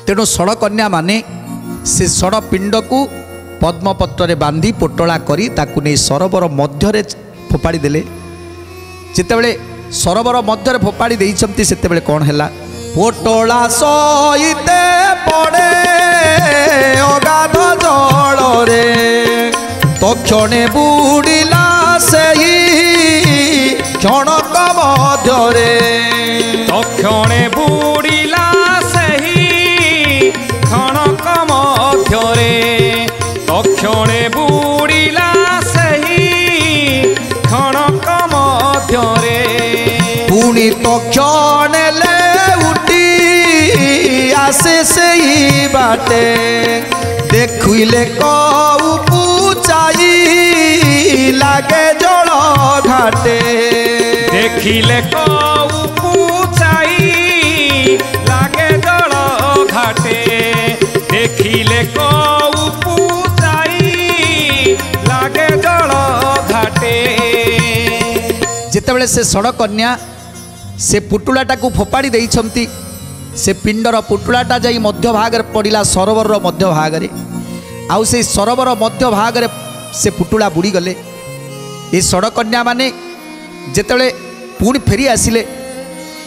तेणु षड़ कन्या माने से षड़ पिंड को पद्मपत्र बांधी पोटला करी ताकू नहीं सरोवर मध्य फोपाड़ी देले। जितेबले सरोवर मध्य फोपाड़ी देइछंती सेतेबले कौन हैला पोटला सहिते पड़े अगाध जल रे तक्षणे बुड़िला सेही क्षणक मध्य रे तक्षणे बुड़िला सेही क्षणक मध्य रे तक्षणे बुड़िला सेही क्षणक मध्य रे पुणी तक्षणे ले उठी आसे सेही बाटे देखिले कऊ पूचाई लागे जल घाटे देखिले कऊ पूचाई लागे जल घाटे देखिले कऊ पूचाई लागे जल घाटे। जितेबले से षड़ कन्या से पुटुलाटा को फोपाड़ी देइछंती से पिंडर पुटुलाटा जाई मध्य भाग रे पड़िला सरोवर मध्य भाग रे आउ से सरोवर मध्य भाग रे से पुटुला बुड़ी गले। ये षड़ कन्या माने जेतेबले पुणी फेरी आसिले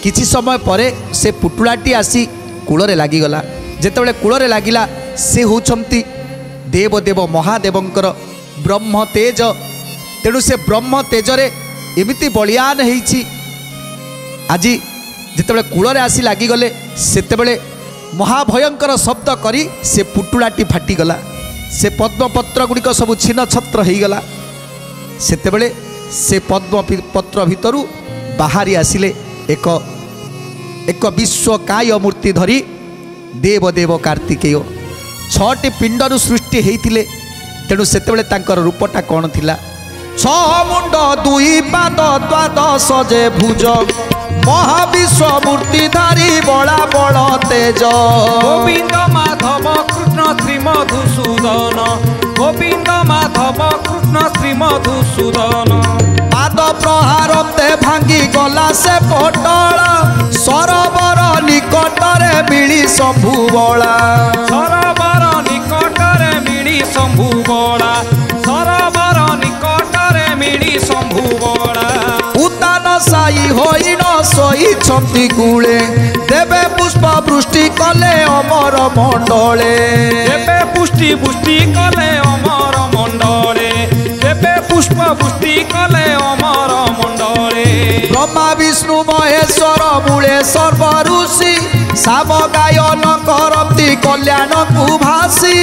किछि समय परे से पुटुलाटी आसी कूଳରେ लागिगला। जेतेबले कूଳରେ लागिला से होउछंती देवदेव महादेवंकर ब्रह्म तेज। तेणु से ब्रह्म तेजरे एमिति बलियान हेइछि आज जितेबले कूଳରେ आसी लागिगले सेतेबले महाभयंकर शब्द करी से पुटुलाटी फाटिगला। से पद्मपत्र गुड़िक सब छिन्न छत्र होगला। सेतेबले से पद्मपत्र भितरु बाहरी आसिले एक एक विश्वकाय मूर्ति धरी देवदेव कार्तिकेय। छटी पिंडरु सृष्टि होइतिले। तेणु सेतेबले तांकर रूपटा कौन थिला छ मुंड दुई पाद द्वादश जे भुज महाविश्व मूर्ति धारी बड़ा बड़ तेज गोविंद माधव कृष्ण श्री मधुसूदन गोविंद माधव कृष्ण श्री मधुसूदन पाद प्रहार ते भांगी गला से पोटला सरोवर निकटरे मिली शंभु बला सरोवर निकटरे मिली शंभु बला सरोवर निकटरे मिली शंभु बला उतान साई होई न सोई छंती कूले देवे पुष्प वृष्टि कले अमर मंडले देवे पुष्टि पुष्टि कले अमर मंडले देवे पुष्प पुष्टि कले अमर मंडले ब्रह्मा विष्णु महेश्वर मूले सर्व ऋषि साम गायन करती कल्याण को भासी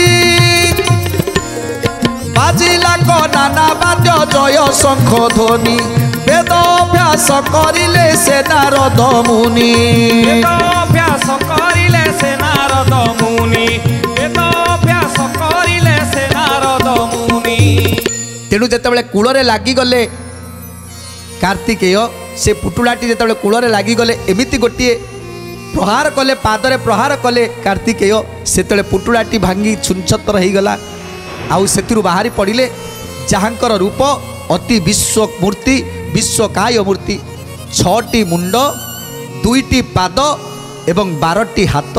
बाजिला को नाना वाद्य जय शंख ध्वनि वेद अभ्यास करिले से नारद मुनि वेद अभ्यास करिले से नारद मुनि वेद अभ्यास करिले से नारद मुनि। तेणु जेतेबले कूଳରେ लागिगले कार्तिकेय से पुटुलाटी जेतेबले कूଳରେ लागिगले एमिति गोटिए प्रहार कले पादरे प्रहार कले कार्तिकेय सेतेबले पुटुलाटी भांगी छुनछत्र होइगला। आउ सेतिरु बाहरी पड़िले जहाँकर रूप अति विश्व मूर्ति विश्वकाय मूर्ति छटी मुंड दुईटी पाद एवं 12टी हाथ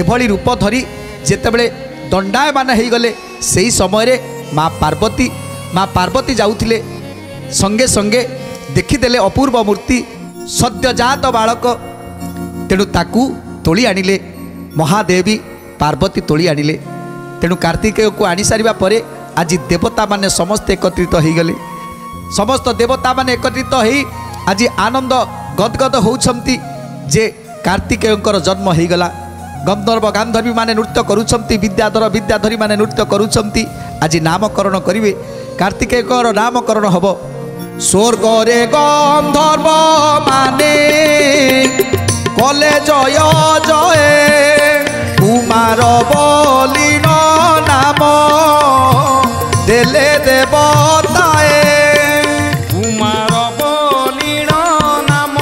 एभली रूप धरी जेतेबले दंडायमान होइगले सेही समय रे माँ पार्वती जाउथिले संगे संगे देखिदेले अपूर्व मूर्ति सद्यजात बालक। तेणु ताकू तोली आनिले महादेवी पार्वती तोली आनिले। तेणु कार्तिकेय को आनी सारिबा परे आज देवता माने समस्त एकत्रित होइगले। समस्त देवता माने एकत्रित होई आज आनंद गदगद होउछंती जे कार्तिकेयंकर जन्म होइगला। गंधर्व गांधर्वी माने नृत्य करुछंती विद्याधर विद्याधरी माने नृत्य करुछंती। आज नामकरण करिवे कार्तिकेयंकर नामकरण हबो। स्वर्ग रे गंधर्व माने कले जय जय कुमार बलिन नाम देले देवताए कुमार बलिन नाम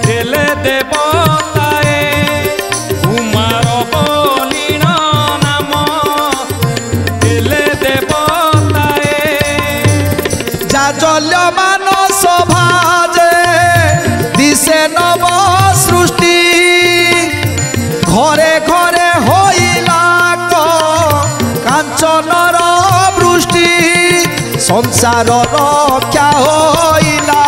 देले देवताए कुमार बलिन नाम देले देवताए जाजल्यमान शोभाजे दिशे नव सृष्टि घरे घरे होइला कांचनर वृष्टि संसार रक्षा होइला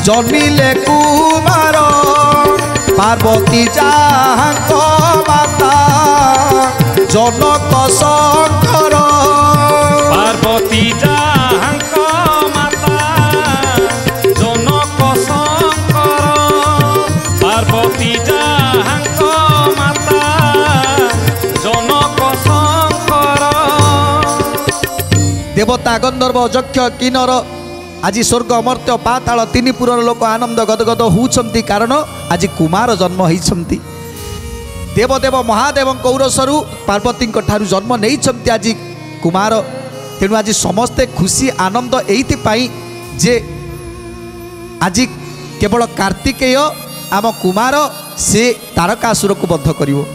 जन्मिले कुमार पार्वती जाहांक माता जनक शंकर पार्वती जाहांक माता जनक शंकर पार्वती जाहांक माता जनक शंकर देवता गंधर्व यक्ष किन्नर आज स्वर्ग अमर्त्य पाताल तीन पुरर लोक आनंद गदगद होउछंती कारण आज कुमार जन्म होइछंती देवदेव महादेव कौरसरु पार्वती ठारू जन्म नहीं आज कुमार तेणु आज समस्ते खुशी आनंद एइथिपाई जे आज केवल कार्तिकेय आम कुमार से तारकासुर को बद्ध करिवो।